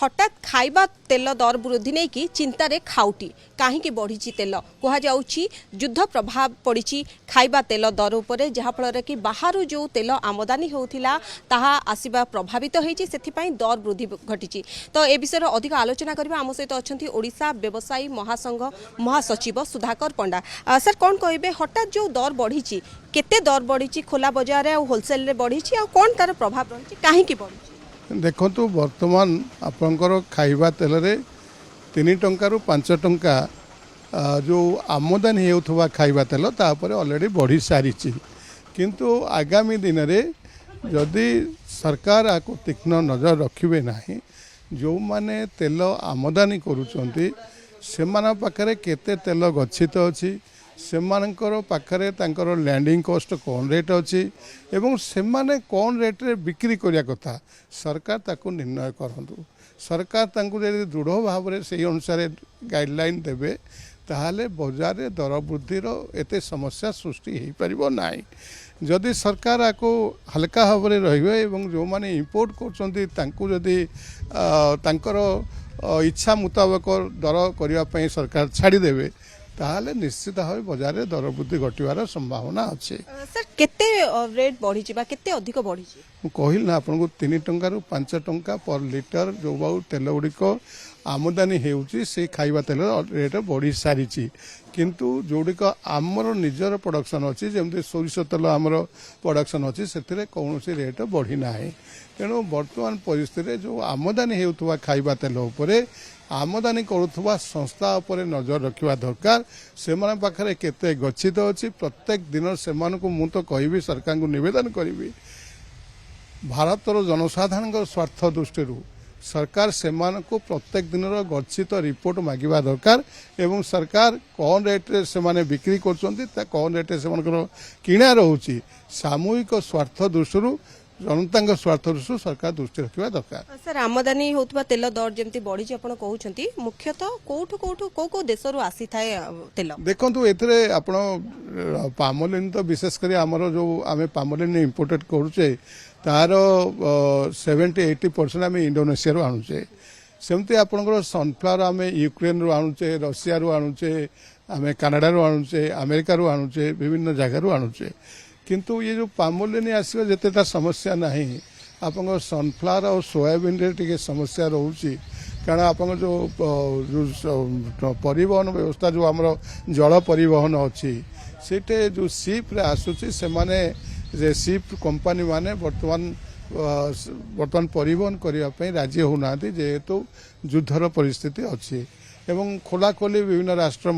हठात खाइबा तेल दर वृद्धि नहीं कि चिंतार खाउटी कहीं बढ़ी तेल कहुच्छी युद्ध प्रभाव पड़ी खाइबा तेल दर उपरे जहाँफल कि बाहर जो तेल आमदानी होता आसवा प्रभावित होती दर वृद्धि घटी। तो ए विषय अधिक आलोचना करबा आम सहित अच्छा ओडिशा व्यवसायी महासंघ महासचिव सुधाकर पंडा। सर कौन कहे हठात जो दर बढ़ी केते दर बढ़ी खोला बजार होलसेल बढ़ी कौन तार प्रभाव रही कहीं बढ़ी? देखु बर्तमान आपणकर खाइबा तेल रे 3 टंका रु 5 टंका जो आमदानी होता खाइबा तेल तापर ऑलरेडी बढ़ी सारी किंतु आगामी दिन में जदि सरकार आपको तीक्ष्ण नजर रखिबे नहीं जो माने तेल आमदानी करुचंती सेमान पाखरे केते तेल गच्छित अछि सेमानकर पाखरे तांकर लैंडिंग कॉस्ट कौन रेट अच्छी एवं सेमाने कौन रेट रे बिक्री करिया कथा सरकार ताकू निर्णय करंतु। सरकार तांकू यदि दृढ़ भाव में से अनुसार गाइडलाइन देवे ताहले बाजार रे दर वृद्धि एते समस्या सृष्टि हो पारिबो नाही। जदि सरकार आपको हल्का भाव में रहिबे एवं जो माने इंपोर्ट करछंती तांकू जदि तांकर इच्छा मुताबक दर करिया पई सरकार छाड़ी देवे ताहले निश्चित भाव बाजार में दर वृद्धि घटार संभावना अच्छे। सर केते रेट बढ़ी केते अधिक बढ़ी? कहल ना आपको 3 टंका रु 5 टंका पर लिटर जो बहु तेल गुड़िक आमदानी होउची से खाइबा तेल रेट बढ़ी सारी किंतु जोड़िक आमर निजर प्रोडक्शन अच्छी जमती सोरिष तेल आमर प्रोडक्शन अच्छी से कौन रेट बढ़ी ना। तेणु बर्तमान परिस्थिति जो आमदानी होता खाइबा तेल उपरे आमदानी करुवा संस्था उपरे नजर रखा दरकार से पाखे केते गच्छित अच्छी प्रत्येक दिन से मु तो कहि सरकार को निवेदन करी भारतर जनसाधारण स्वार्थ दृष्टि सरकार से प्रत्येक दिन गच्छित रिपोर्ट मागिबा दरकार एवं सरकार कौन रेट्रे से बिक्री कर कौन रेट्रे से किणा रोचे सामूहिक स्वार्थ दृष्टि जनता स्वार्थ दृष्टि सरकार दृष्टि रखा दरकार। सर आमदानी होता तेल दर जमी बढ़ी कहते मुख्यतः कौटू कौटू कौ देश आसी थाए तेल देखु ए पामोलिन तो विशेषकर आमर जो आम पामोलिन इम्पोर्टेड करुचे तार 70-80% आम इंडोनेशिया रू आणुचे सेमती आपंकर सनफ्लावर आम यूक्रेन रू आणुचे रशिया रू आणुचे आम कनाडा रू आणुचे अमेरिका रू आणुचे विभिन्न जगार आणुचे किंतु ये जो पामोलिन आसवा जितेटा समस्या नहीं आप सनफ्लावर और सोयाबीन रे टिके समस्या रोची कारण आप जो परिवहन व्यवस्था जो आम जल परिवहन अच्छी से जो सीप रे आसुची से माने जे सीप कंपनी माने वर्तमान परिवहन करने राजी होना जेहेतु युद्धर परिस्थिति अच्छी एवं खोला खोली विभिन्न राष्ट्र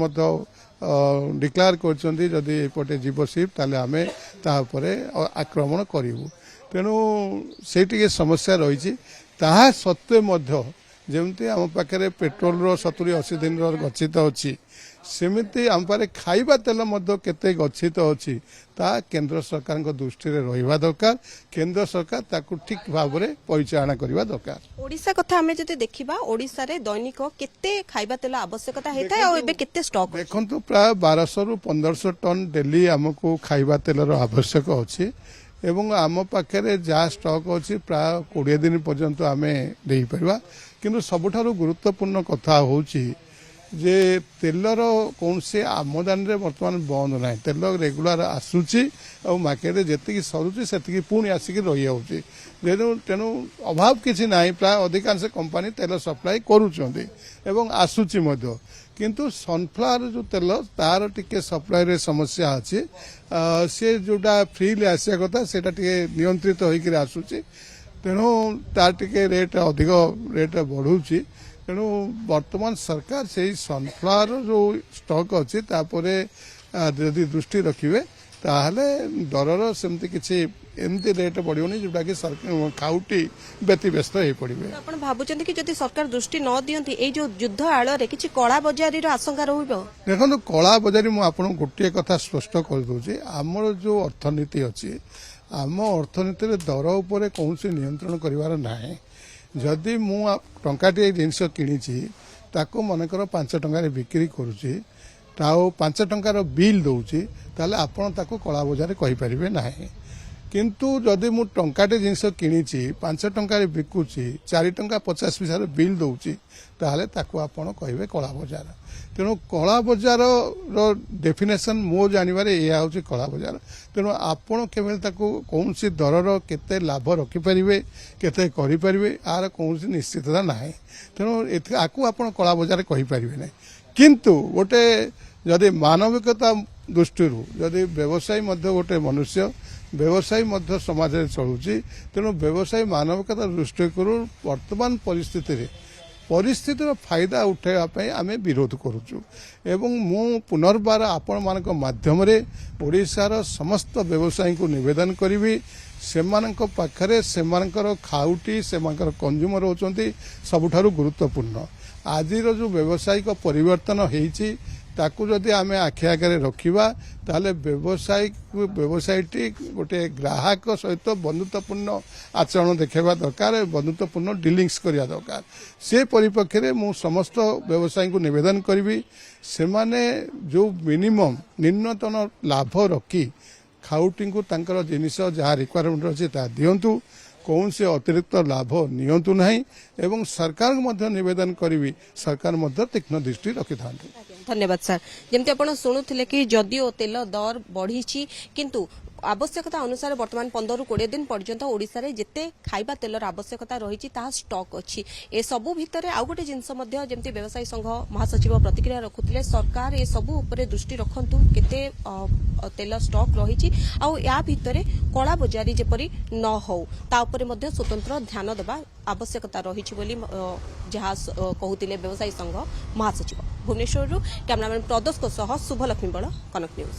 डिक्लेयर करपटे जीव सीप ताले आमे तापरे आक्रमण करूँ तेणु से समस्या रही ताहा सत्वे जमती आम पाखे पेट्रोल 70-80 दिन गच्छित अच्छी सेमिति आम पारे खाइबा तेल केते गच्छित अच्छी ता केंद्र सरकार दृष्टि रहिबा दरकार केंद्र सरकार ताकू ठीक भाव में परिचालना करबा दरकार। ओडिशा कथा हमें जति देखिबा ओडिशा रे दैनिक केते खाइबा तेल आवश्यकता हेता आ एबे केते स्टॉक देखंतु प्राय 1200 रु 1500 टन डेली हमको खाइबा तेलर आवश्यक अछि एवं आम पाखे जहाँ स्टॉक अच्छी प्राय 20 दिन पर्यंत आम दे पारिबा किंतु सबुठारु गुरुत्वपूर्ण कथा होची जे तेलर कौन से आमदानी रे वर्तमान बंद ना तेल रेगुलर आसूची और मार्केट जी सरुची से पुणी आसिक रही जाऊँगी तेणु अभाव किसी ना प्राय अधिकांश कंपनी तेल सप्लाई करुँच आसूची किंतु सनफ्लावर जो तेल तार टिके सप्लाई रे समस्या अच्छी सी जोटा फ्रीली आसा कथा से नियंत्रित होकर आसूची तेणु तार टिके रेट अधिक रेट बढ़ुची तेणु वर्तमान सरकार से सनफ्लावर जो स्टॉक अच्छी तापरे यदि दृष्टि रखिए ताहले दरर सेमती किसी एमती रेट बढ़ोनी जोटा कि खाउटी व्यतिव्यस्त हो पड़े। आप भावुं कि जदि सरकार दृष्टि न दियंती ए जो युद्ध आଳରେ किसी कला बजारी आशंका रहिबो? देखो कला बजारी मु आपन गोटे कथा स्पष्ट कर दूची आमर जो अर्थनीति अच्छी आम अर्थनीति दर उपरे कौन नियंत्रण करिवार नाही जदि मु टंकाटे जिनस किणी ताको मनकर 5 टंका बिक्री करुची 5 टंकार बिल दौची ताले आपण ताको कला बजार कहि परिबे नाही किंतु जदि मु टंकाटे जिनस किणी 5 टंकार बिकुची 4 टंका 50 पैसा बिल दौची ताहले ताकू आपण कहिबे कला बजार तेणु कला बजार डेफिनेशन मो जानवर यह हूँ कला बजार तेणु आपण केवल कौन सी दरर केते लाभ रखिपारे केते करें आर कौन निश्चितता ना तेणु आपको आप कला बजार कहींपारे ना किंतु गोटे जदि मानविकता दृष्टि जदि व्यवसायी गोटे मनुष्य व्यवसायी समाज में चलुची तेणु व्यवसायी मानविकता दृष्टि वर्तमान परिस्थितिर फायदा उठाइवाई आम विरोध करुचु एवं मु पुनर्बार आपण मान माध्यम ओडिशार समस्त व्यवसायी को निवेदन करी से पाखरे से खाउटी से कंज्यूमर होती सबुठारु गुरुत्वपूर्ण आज जो व्यावसायिक परिवर्तन होती ताकू जदि आम आखि आगे रखा ताले व्यवसायी गोटे ग्राहक सहित बंधुत्वपूर्ण आचरण देखा दरकार बंधुत्वपूर्ण डिलिंग्स करने दरकार से परिप्रेक्षी में मु समस्त व्यवसायी को निवेदन करी से माने जो मिनिमम न्यूनतम लाभ रखी खाउटी को तांकर जिनिस जहाँ रिक्वायरमेंट अच्छे दिंतु कौन से अतिरिक्त लाभ नियंतु नहीं एवं सरकार को निवेदन करी सरकार तीक्ष्ण दृष्टि रखि था। धन्यवाद सर जमती आप शुणुले कि जदिओ तेल दर बढ़ी किंतु आवश्यकता अनुसार वर्तमान 15 ରୁ 20 दिन पर्यंत ओडिशा रे जेते खाइबा तेलर आवश्यकता रही स्टॉक अच्छी ए सबू भितर आउ गोटे जिनस जमती व्यवसायी संघ महासचिव प्रतिक्रिया रखुले सरकार ए सबू उपरे दृष्टि रखंतु केते तेल स्टॉक रही आउ या भितर कला बजारी जेपरी न हो ता उपरे मध्ये स्वतंत्र ध्यान देबा आवश्यकता रही जहाँ कहते व्यवसायी संघ महासचिव भुवनेश्वर कैमरामैन प्रदोष शुभलक्ष्मी बड़ कनक न्यूज।